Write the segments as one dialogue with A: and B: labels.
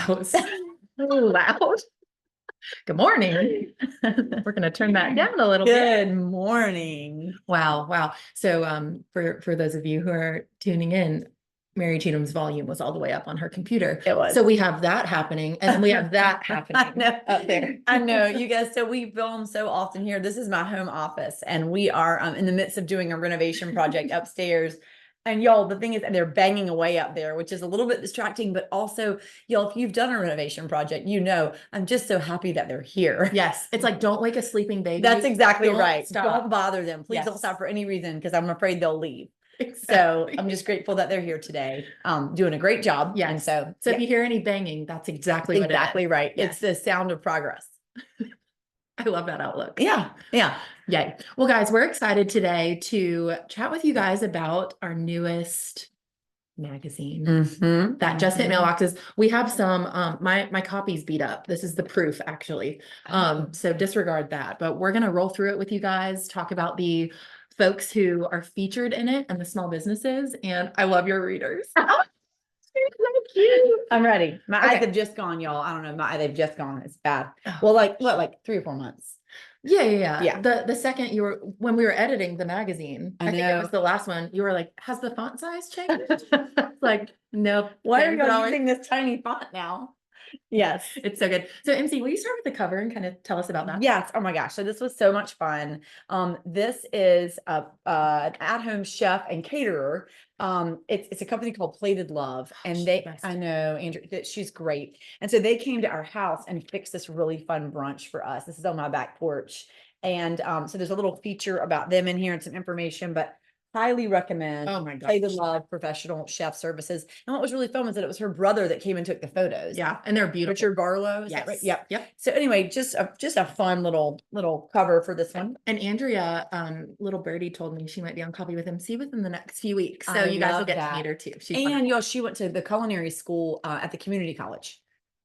A: That was so loud. Good morning. We're going to turn that down a little bit.
B: Good morning.
A: Wow. Wow. So, for those of you who are tuning in, Mary Cheatham's volume was all the way up on her computer.
B: It was.
A: So we have that happening, and then we have that happening up there.
B: I know, you guys. So we film so often here. This is my home office, and we are in the midst of doing a renovation project upstairs. And y'all, the thing is, they're banging away up there, which is a little bit distracting, but also, y'all, if you've done a renovation project, you know, I'm just so happy that they're here.
A: Yes. It's like, don't wake a sleeping baby.
B: That's exactly
A: Don't
B: right.
A: stop.
B: Don't bother them. Please don't
A: Yes.
B: stop for any reason, because I'm afraid they'll leave.
A: Exactly.
B: So I'm just grateful that they're here today, doing a great job.
A: Yeah.
B: And so
A: If you hear any banging, that's exactly what it is.
B: exactly right.
A: Yes.
B: It's the sound of progress.
A: I love that outlook.
B: Yeah. Yeah.
A: Yay. Well, guys, we're excited today to chat with you guys about our newest magazine that just hit mailboxes. We have some, my copy's beat up. This is the proof, actually. So disregard that, but we're going to roll through it with you guys, talk about the folks who are featured in it and the small businesses. And I love your readers.
B: I'm ready. My eyes
A: Okay.
B: have just gone, y'all. I don't know. They've just gone. It's bad.
A: Oh.
B: Well, like 3 or 4 months.
A: Yeah. The second when we were editing the magazine, I think it
B: know.
A: was the last one, you were like, has the font size changed? It's like, nope.
B: Why are
A: same
B: you
A: as always.
B: using this tiny font now? Yes.
A: It's so good. So MC, will you start with the cover and kind of tell us about that?
B: Yes. Oh my gosh. So this was so much fun. This is an at-home chef and caterer. It's a company called Plated Love, and I know Andrea, she's great. And so they came to our house and fixed this really fun brunch for us. This is on my back porch. And so there's a little feature about them in here and some information, but highly recommend.
A: Oh my gosh.
B: Plated Love Professional Chef Services. And what was really fun was that it was her brother that came and took the photos.
A: Yeah, and they're beautiful.
B: Richard Barlow, is that right?
A: Yes.
B: Yep. So anyway, just a fun little cover for this one.
A: And Andrea, little birdie, told me she might be on Coffee with MC within the next few weeks. So
B: I
A: you guys will
B: love
A: get
B: that.
A: to meet her too. She's
B: And
A: wonderful.
B: y'all, she went to the culinary school at the community college.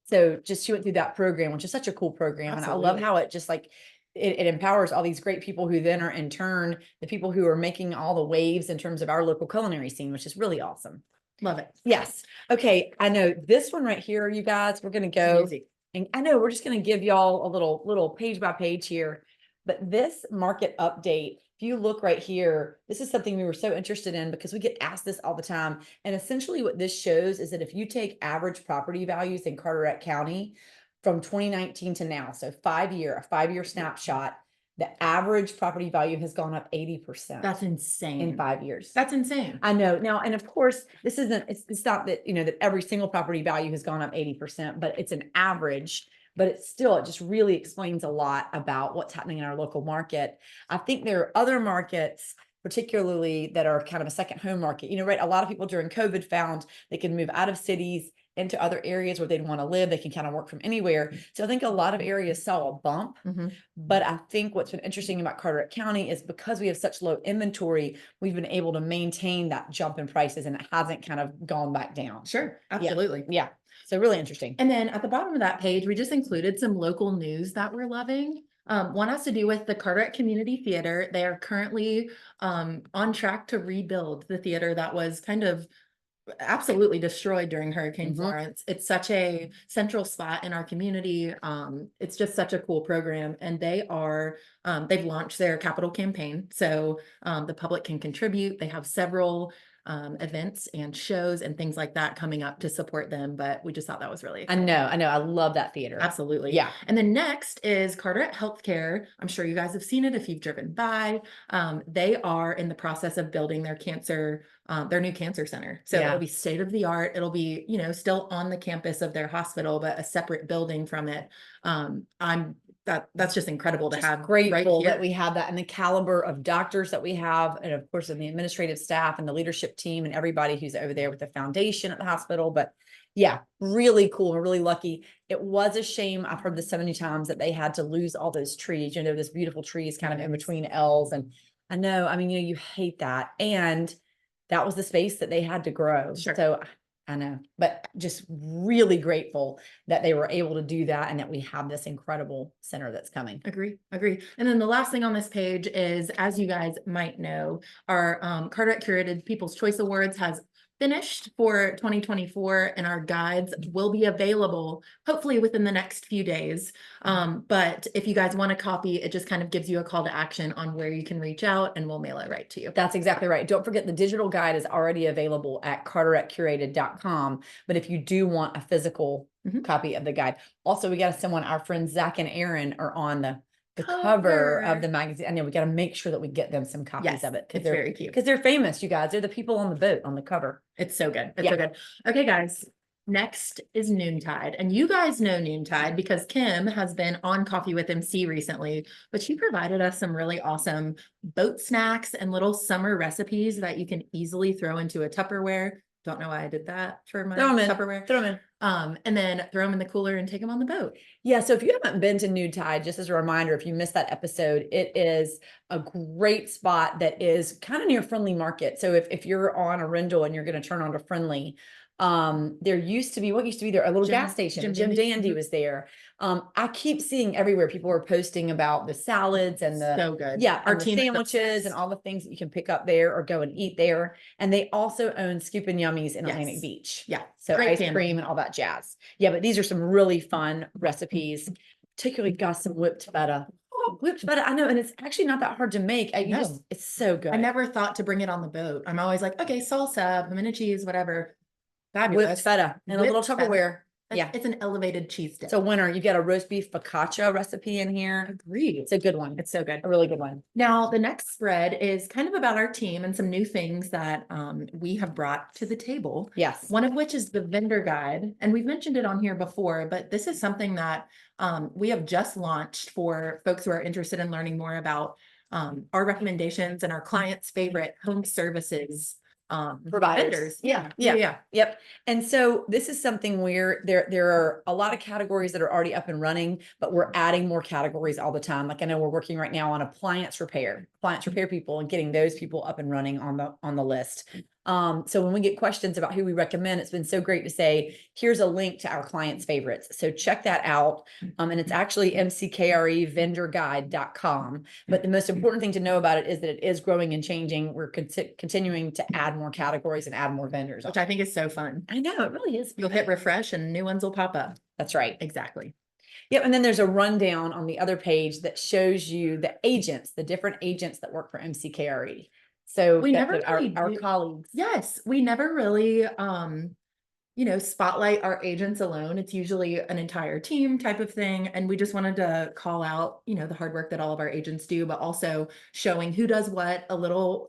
B: So she went through that program, which is such a cool program.
A: Absolutely.
B: And I love how it just like it empowers all these great people who then are in turn the people who are making all the waves in terms of our local culinary scene, which is really awesome.
A: Love it.
B: Yes. Okay. I know this one right here, you guys, we're going to go. And I know we're just going to give y'all a little page by page here, but this market update, if you look right here, this is something we were so interested in because we get asked this all the time. And essentially what this shows is that if you take average property values in Carteret County from 2019 to now, so a 5-year snapshot, the average property value has gone up 80%.
A: That's insane.
B: In 5 years.
A: That's insane.
B: I know. Now, and of course, this isn't, it's not that, that every single property value has gone up 80%, but it's an average, but it just really explains a lot about what's happening in our local market. I think there are other markets, particularly that are kind of a second home market, right? A lot of people during COVID found they can move out of cities into other areas where they'd want to live. They can kind of work from anywhere. So I think a lot of areas saw a bump, but I think what's been interesting about Carteret County is because we have such low inventory, we've been able to maintain that jump in prices and it hasn't kind of gone back down.
A: Sure. Absolutely.
B: Yeah. So really interesting.
A: And then at the bottom of that page, we just included some local news that we're loving. One has to do with the Carteret Community Theatre. They are currently on track to rebuild the theater that was kind of absolutely destroyed during Hurricane Florence. It's such a central spot in our community. It's just such a cool program, and they've launched their capital campaign, so the public can contribute. They have several events and shows and things like that coming up to support them, but we just thought that was really exciting.
B: I know. I love that theater.
A: Absolutely.
B: Yeah.
A: And then next is Carteret Health Care. I'm sure you guys have seen it if you've driven by. They are in the process of building their new cancer center. So it'll be state of the art. It'll be, still on the campus of their hospital, but a separate building from it. That's just incredible to have.
B: Grateful that we have that, and the caliber of doctors that we have, and of course, and the administrative staff and the leadership team and everybody who's over there with the foundation at the hospital. But yeah, really cool. We're really lucky. It was a shame. I've heard this so many times that they had to lose all those trees. Those beautiful trees kind of in between L's. And I know, I mean, you hate that. And that was the space that they had to grow.
A: Sure.
B: So I know, but just really grateful that they were able to do that and that we have this incredible center that's coming.
A: Agree. And then the last thing on this page is, as you guys might know, our Carteret Curated People's Choice Awards has finished for 2024, and our guides will be available hopefully within the next few days. But if you guys want a copy, it just kind of gives you a call to action on where you can reach out, and we'll mail it right to you.
B: That's exactly right. Don't forget the digital guide is already available at carteretcurated.com. But if you do want a physical copy of the guide, also we got to send one. Our friends Zach and Aaron are on the cover of the magazine. I know we got to make sure that we get them some copies of it.
A: It's very cute.
B: Because they're famous, you guys. They're the people on the boat on the cover.
A: It's so good. It's so good. Okay, guys. Next is Noontide. And you guys know Noontide because Kim has been on Coffee with MC recently, but she provided us some really awesome boat snacks and little summer recipes that you can easily throw into a Tupperware. Don't know why I did that for my Tupperware.
B: Throw them in.
A: And then throw them in the cooler and take them on the boat.
B: Yeah. So if you haven't been to Noontide, just as a reminder, if you missed that episode, it is a great spot that is kind of near Friendly Market. So if you're on Arundel and you're going to turn onto Friendly, there used to be, what used to be there? A little gas station. Jim Dandy was there. I keep seeing everywhere people are posting about the salads and the
A: so good.
B: Our team sandwiches and all the things that you can pick up there or go and eat there. And they also own Scoop and Yummies in Atlantic Beach.
A: Yeah.
B: So ice cream and all that jazz. Yeah, but these are some really fun recipes. Particularly got some whipped feta. Oh, whipped feta, I know, and it's actually not that hard to make. It's so good.
A: I never thought to bring it on the boat. I'm always like, okay, salsa, pimento cheese, whatever. Fabulous.
B: Whipped feta in a little Tupperware.
A: Yeah, it's an elevated cheese dip.
B: So winner, you've got a roast beef focaccia recipe in here.
A: Agreed.
B: It's a good one.
A: It's so good.
B: A really good one.
A: Now, the next spread is kind of about our team and some new things that we have brought to the table.
B: Yes.
A: One of which is the vendor guide. And we've mentioned it on here before, but this is something that we have just launched for folks who are interested in learning more about our recommendations and our clients' favorite home services
B: providers.
A: Yeah.
B: Yep. And so this is something where there are a lot of categories that are already up and running, but we're adding more categories all the time. Like I know we're working right now on appliance repair people and getting those people up and running on the list. So when we get questions about who we recommend, it's been so great to say, here's a link to our clients' favorites. So check that out. And it's actually MCKREvendorguide.com. But the most important thing to know about it is that it is growing and changing. We're continuing to add more categories and add more vendors,
A: which I think is so fun.
B: I know, it really is.
A: You'll hit refresh and new ones will pop up.
B: That's right.
A: Exactly.
B: Yep. And then there's a rundown on the other page that shows you the different agents that work for MCKRE. So
A: we never really
B: our colleagues.
A: Yes, we never really spotlight our agents alone. It's usually an entire team type of thing. And we just wanted to call out, the hard work that all of our agents do, but also showing who does what,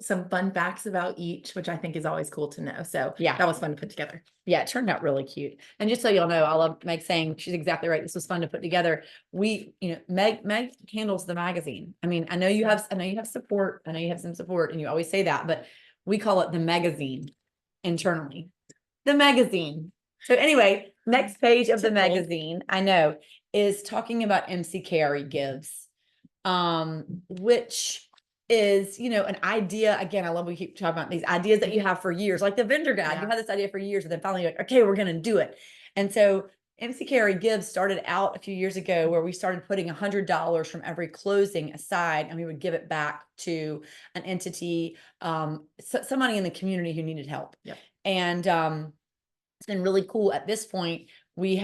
A: some fun facts about each, which I think is always cool to know. So yeah, that was fun to put together.
B: Yeah, it turned out really cute. And just so y'all know, I love Meg saying she's exactly right. This was fun to put together. Meg handles the magazine. I mean, I know you have support. I know you have some support and you always say that, but we call it the magazine internally. The magazine. So anyway, next page of the magazine, I know, is talking about MCKRE Gives, which is, an idea. Again, I love we keep talking about these ideas that you have for years, like the vendor guide. Yeah. You had this idea for years, and then finally you're like, okay, we're going to do it. And so MCKRE Gives started out a few years ago where we started putting $100 from every closing aside, and we would give it back to an entity, somebody in the community who needed help.
A: Yep.
B: And it's been really cool. At this point, we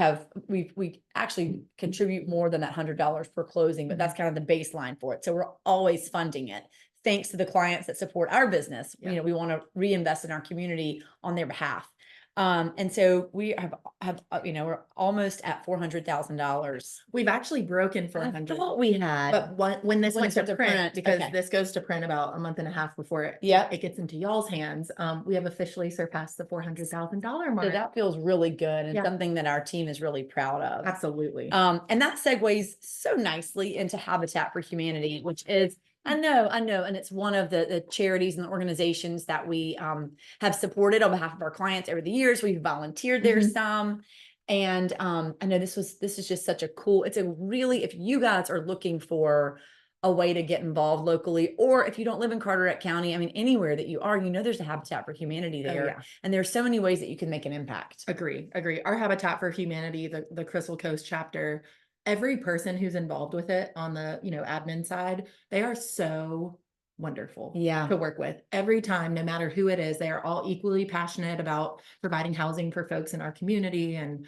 B: actually contribute more than that $100 per closing, but that's kind of the baseline for it. So we're always funding it. Thanks to the clients that support our business. Yeah. We want to reinvest in our community on their behalf. And so we have we're almost at $400,000.
A: We've actually broken 400.
B: I thought we had,
A: but when this went to print, because this goes to print about a month and a half before it gets into y'all's hands, we have officially surpassed the $400,000 mark.
B: So that feels really good and something that our team is really proud of.
A: Absolutely.
B: And that segues so nicely into Habitat for Humanity, which is, I know. And it's one of the charities and the organizations that we have supported on behalf of our clients over the years. We've volunteered there some. And I know this is just such a cool, if you guys are looking for a way to get involved locally, or if you don't live in Carteret County, I mean, anywhere that you are, there's a Habitat for Humanity there. Oh, yeah. And there's so many ways that you can make an impact.
A: Agree. Our Habitat for Humanity, the Crystal Coast chapter, every person who's involved with it on the, admin side, they are so wonderful
B: Yeah.
A: to work with. Every time, no matter who it is, they are all equally passionate about providing housing for folks in our community, and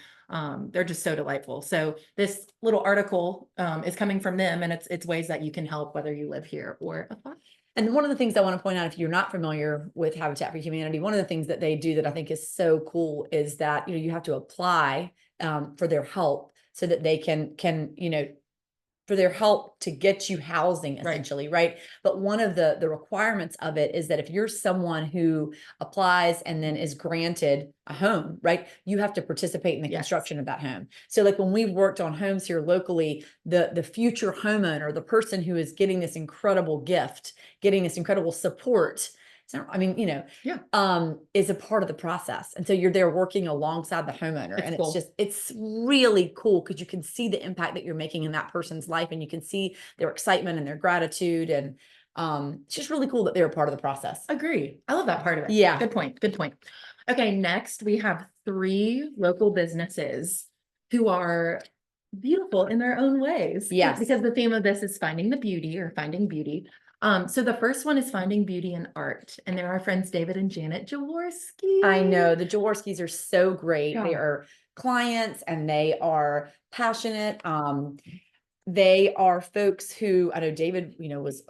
A: they're just so delightful. So this little article is coming from them, and it's ways that you can help whether you live here or afar.
B: And one of the things I want to point out, if you're not familiar with Habitat for Humanity, one of the things that they do that I think is so cool is that, you have to apply for their help so that they can, for their help to get you housing essentially, right? But one of the requirements of it is that if you're someone who applies and then is granted a home, right, you have to participate in the construction of that home. So like when we've worked on homes here locally, the future homeowner, the person who is getting this incredible gift, getting this incredible support, so, I mean, is a part of the process. And so you're there working alongside the homeowner. And
A: cool.
B: it's really cool because you can see the impact that you're making in that person's life, and you can see their excitement and their gratitude. And it's just really cool that they're a part of the process.
A: Agree. I love that part of it.
B: Yeah.
A: Good point. Good point. Okay. Next, we have 3 local businesses who are beautiful in their own ways.
B: Yes.
A: Because the theme of this is finding the beauty or finding beauty. So the first one is finding beauty in art, and they're our friends David and Janet Jaworski.
B: I know the Jaworskis are so great.
A: Yeah.
B: They are clients and they are passionate. They are folks who, I know David, was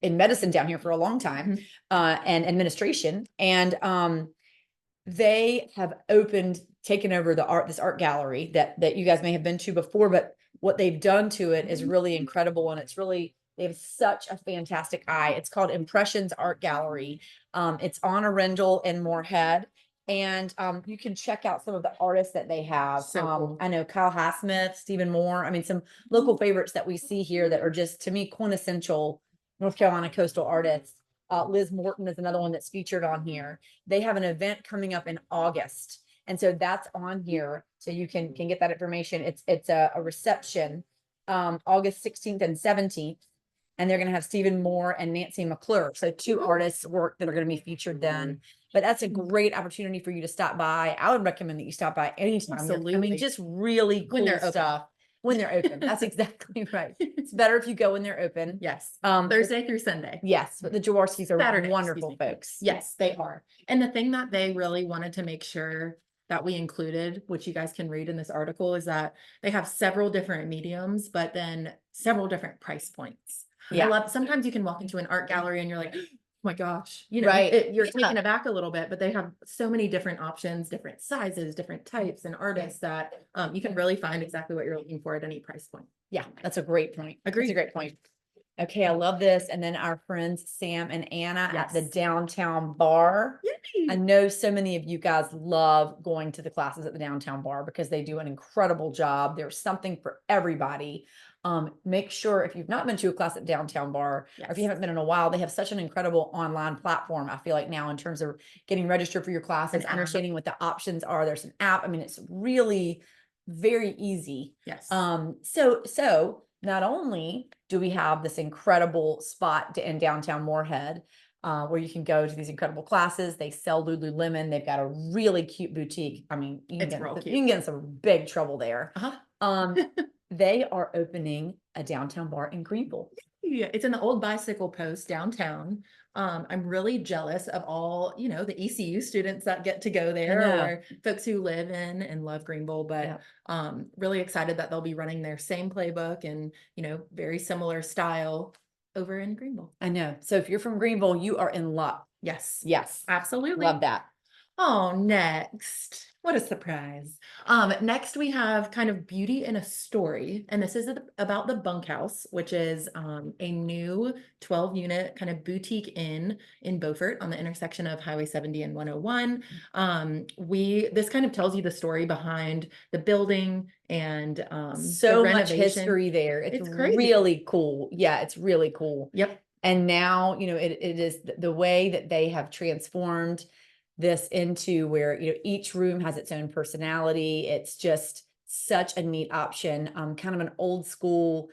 B: in medicine down here for a long time, and administration. And they have taken over this art gallery that you guys may have been to before, but what they've done to it is really incredible. And they have such a fantastic eye. It's called Impressions Art Gallery. It's on Arundel in Moorhead. And you can check out some of the artists that they have.
A: So cool.
B: I know Kyle Hassmith, Stephen Moore. I mean, some local favorites that we see here that are just, to me, quintessential North Carolina coastal artists. Liz Morton is another one that's featured on here. They have an event coming up in August. And so that's on here. So you can get that information. It's a reception August 16th and 17th. And they're going to have Stephen Moore and Nancy McClure. So 2 artists work that are going to be featured then. But that's a great opportunity for you to stop by. I would recommend that you stop by anytime.
A: Absolutely.
B: I mean, just really cool stuff when they're open. That's exactly right. It's better if you go when they're open.
A: Yes. Thursday through Sunday.
B: Yes. But the Jaworskis are
A: Saturday,
B: wonderful folks.
A: Yes, they are. And the thing that they really wanted to make sure that we included, which you guys can read in this article, is that they have several different mediums, but then several different price points.
B: Yeah.
A: Sometimes you can walk into an art gallery and you're like, oh my gosh,
B: Right.
A: You're taken aback a little bit, but they have so many different options, different sizes, different types and artists that you can really find exactly what you're looking for at any price point.
B: Yeah, that's a great point.
A: Agreed.
B: That's a great point. Okay, I love this. And then our friends Sam and Anna at the Downtown Barre.
A: Yay.
B: I know so many of you guys love going to the classes at the Downtown Barre because they do an incredible job. There's something for everybody. Make sure if you've not been to a class at Downtown Barre, or if you haven't been in a while, they have such an incredible online platform. I feel like now in terms of getting registered for your classes, understanding what the options are. There's an app. I mean, it's really very easy.
A: Yes.
B: So not only do we have this incredible spot in downtown Moorhead, where you can go to these incredible classes. They sell Lululemon. They've got a really cute boutique. I mean, you can get in some big trouble there. They are opening a downtown bar in Greenville.
A: Yeah, it's in the old Bicycle Post downtown. I'm really jealous of all, the ECU students that get to go there, or folks who live in and love Greenville, but really excited that they'll be running their same playbook and, very similar style over in Greenville.
B: I know. So if you're from Greenville, you are in luck.
A: Yes.
B: Yes.
A: Absolutely.
B: Love that.
A: Oh, next. What a surprise. Next we have kind of beauty in a story, and this is about the Bunk House, which is a new 12-unit kind of boutique inn in Beaufort on the intersection of Highway 70 and 101. This kind of tells you the story behind the building and
B: so much history there. It's really cool. Yeah, it's really cool.
A: Yep.
B: And now, it is the way that they have transformed this into where, each room has its own personality. It's just such a neat option, kind of an old school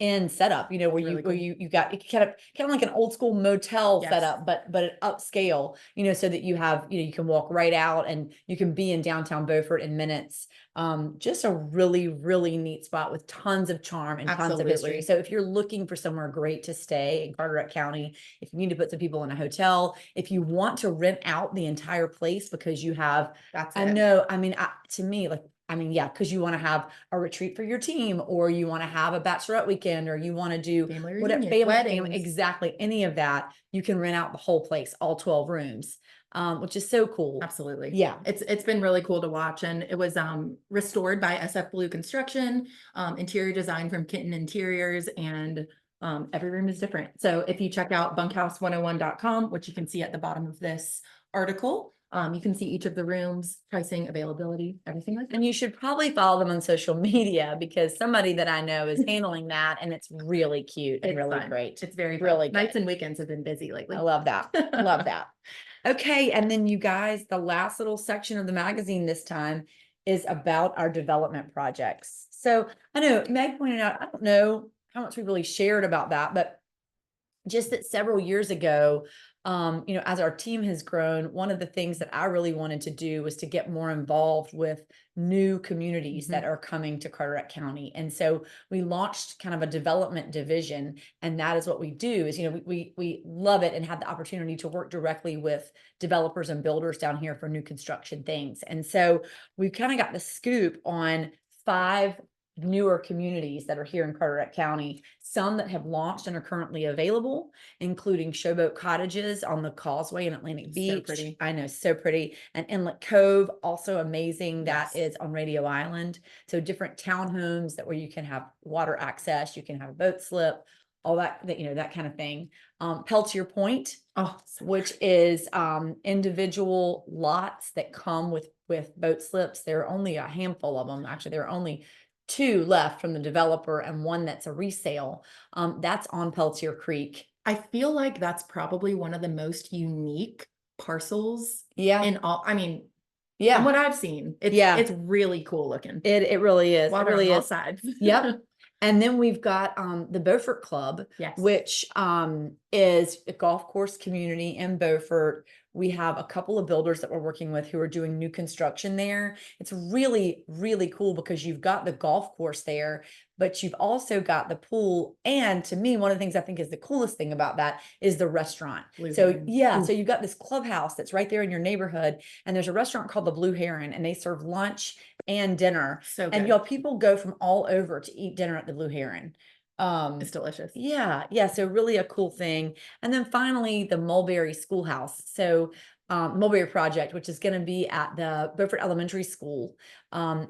B: inn setup, where
A: Really
B: where
A: cool.
B: you got it kind of like an old school motel
A: Yes.
B: setup, but an upscale, so that you have, you can walk right out and you can be in downtown Beaufort in minutes. Just a really, really neat spot with tons of charm and tons of history.
A: Absolutely.
B: So if you're looking for somewhere great to stay in Carteret County, if you need to put some people in a hotel, if you want to rent out the entire place because you have,
A: That's
B: I
A: it.
B: know, to me, like, yeah, because you want to have a retreat for your team, or you want to have a bachelorette weekend, or you want to do
A: Family
B: whatever,
A: reunion,
B: family,
A: weddings.
B: exactly, any of that, you can rent out the whole place, all 12 rooms, which is so cool.
A: Absolutely.
B: Yeah.
A: It's been really cool to watch, and it was restored by SF Blue Construction, interior design from Kitten Interiors, and every room is different. So if you check out bunkhouse101.com, which you can see at the bottom of this article, you can see each of the rooms, pricing, availability, everything like that.
B: And you should probably follow them on social media, because somebody that I know is handling that, and it's really cute and
A: It's
B: really
A: fun.
B: great.
A: It's very
B: really
A: fun. Nights
B: good.
A: and weekends have been busy lately.
B: I love that. Love that. Okay. And then you guys, the last little section of the magazine this time is about our development projects. So I know Meg pointed out, I don't know how much we really shared about that, but just that several years ago, as our team has grown, one of the things that I really wanted to do was to get more involved with new communities that are coming to Carteret County. And so we launched kind of a development division, and that is what we do is, we love it and have the opportunity to work directly with developers and builders down here for new construction things. And so we've kind of got the scoop on 5 newer communities that are here in Carteret County, some that have launched and are currently available, including Showboat Cottages on the Causeway in Atlantic Beach.
A: pretty.
B: I know, so pretty. And Inlet Cove, also amazing.
A: Yes.
B: That is on Radio Island. So different townhomes where you can have water access, you can have a boat slip, all that that kind of thing. Peltier Point, which is individual lots that come with boat slips. There are only a handful of them. Actually, there are only 2 left from the developer and 1 that's a resale. That's on Peltier Creek.
A: I feel like that's probably one of the most unique parcels
B: Yeah.
A: in all, from
B: Yeah.
A: what I've seen. It's really cool looking.
B: It really is.
A: Water
B: It really
A: on all
B: is.
A: sides.
B: Yep. And then we've got the Beaufort Club,
A: Yes.
B: which is a golf course community in Beaufort. We have a couple of builders that we're working with who are doing new construction there. It's really, really cool because you've got the golf course there, but you've also got the pool. And to me, one of the things I think is the coolest thing about that is the restaurant.
A: Blue
B: So
A: Heron.
B: yeah,
A: Ooh.
B: so you've got this clubhouse that's right there in your neighborhood, and there's a restaurant called the Blue Heron, and they serve lunch and dinner.
A: So good.
B: And y'all, people go from all over to eat dinner at the Blue Heron.
A: It's delicious.
B: Yeah. So really a cool thing. And then finally, the Mulberry Schoolhouse. So Mulberry Project, which is going to be at the Beaufort Elementary School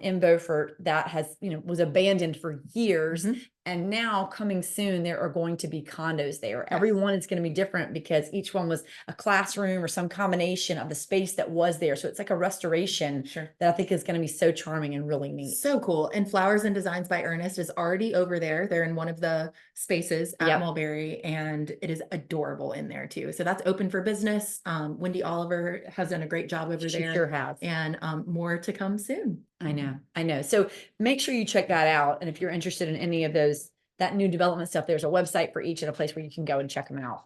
B: in Beaufort, that has, was abandoned for years. And now coming soon, there are going to be condos there.
A: Yes.
B: Every one is going to be different because each one was a classroom or some combination of the space that was there. So it's like a restoration that I think is going to be so charming and really neat.
A: So cool. And Flowers and Designs by Ernest is already over there. They're in one of the spaces at Mulberry, and it is adorable in there too. So that's open for business. Wendy Oliver has done a great job over there.
B: She sure has.
A: And more to come soon.
B: I know. So make sure you check that out. And if you're interested in any of that new development stuff, there's a website for each and a place where you can go and check them out.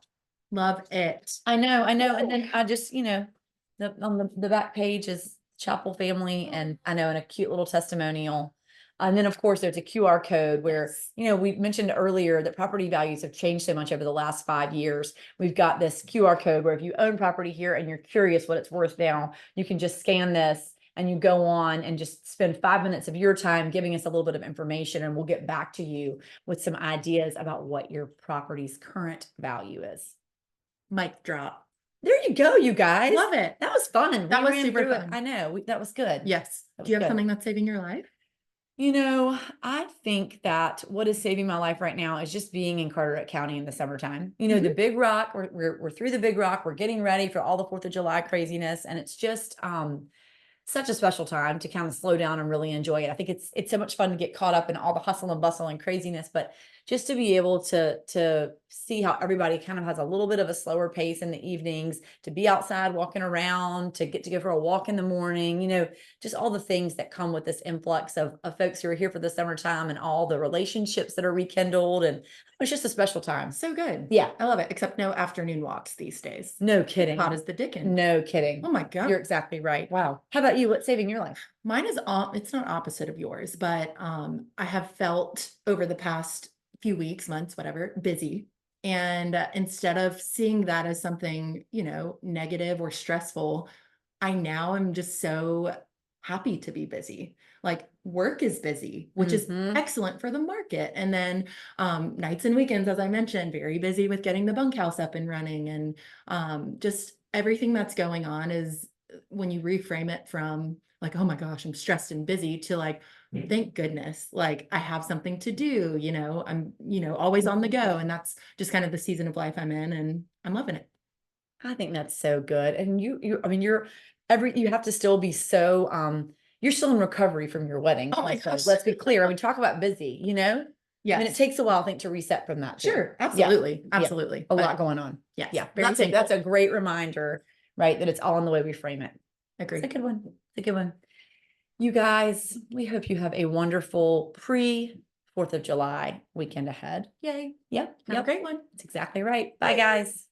A: Love it.
B: I know. And then I just, on the back page is Chapel Family, and I know, and a cute little testimonial. And then of course there's a QR code where, we mentioned earlier that property values have changed so much over the last 5 years. We've got this QR code where if you own property here and you're curious what it's worth now, you can just scan this and you go on and just spend 5 minutes of your time giving us a little bit of information, and we'll get back to you with some ideas about what your property's current value is.
A: Mic drop.
B: There you go, you guys.
A: Love it.
B: That was fun.
A: That was super fun.
B: I know. That was good.
A: Yes. Do you have something that's saving your life?
B: I think that what is saving my life right now is just being in Carteret County in the summertime. The Big Rock, we're through the Big Rock. We're getting ready for all the 4th of July craziness. And it's just such a special time to kind of slow down and really enjoy it. I think it's so much fun to get caught up in all the hustle and bustle and craziness, but just to be able to see how everybody kind of has a little bit of a slower pace in the evenings, to be outside walking around, to get to go for a walk in the morning, you know, just all the things that come with this influx of folks who are here for the summertime and all the relationships that are rekindled. And it's just a special time.
A: So good.
B: Yeah.
A: I love it. Except no afternoon walks these days.
B: No kidding.
A: Hot as the dickens.
B: No kidding.
A: Oh my God.
B: You're exactly right.
A: Wow.
B: How about you? What's saving your life?
A: Mine is it's not opposite of yours, but I have felt over the past few weeks, months, whatever, busy. And instead of seeing that as something, you know, negative or stressful, I now am just so happy to be busy. Like work is busy, which is excellent for the market. And then nights and weekends, as I mentioned, very busy with getting the Bunk House up and running. And just everything that's going on is when you reframe it from like, oh my gosh, I'm stressed and busy to like, thank goodness, like I have something to do, you know, I'm, you know, always on the go. And that's just kind of the season of life I'm in, and I'm loving it.
B: I think that's so good. And I mean, you have to still be so, you're still in recovery from your wedding.
A: Oh my
B: Also.
A: gosh.
B: Let's be clear. I mean, talk about busy, you know?
A: Yeah.
B: I mean, it takes a while, I think, to reset from that. Too.
A: Sure. Absolutely.
B: Yeah.
A: Absolutely.
B: A lot going on.
A: Yes.
B: Yeah.
A: Very
B: That's a great reminder, right? That it's all in the way we frame it.
A: Agreed.
B: It's a good one. It's a good one. You guys, we hope you have a wonderful pre-4th of July weekend ahead.
A: Yay.
B: Yep.
A: Have a great one.
B: That's exactly right. Bye, guys.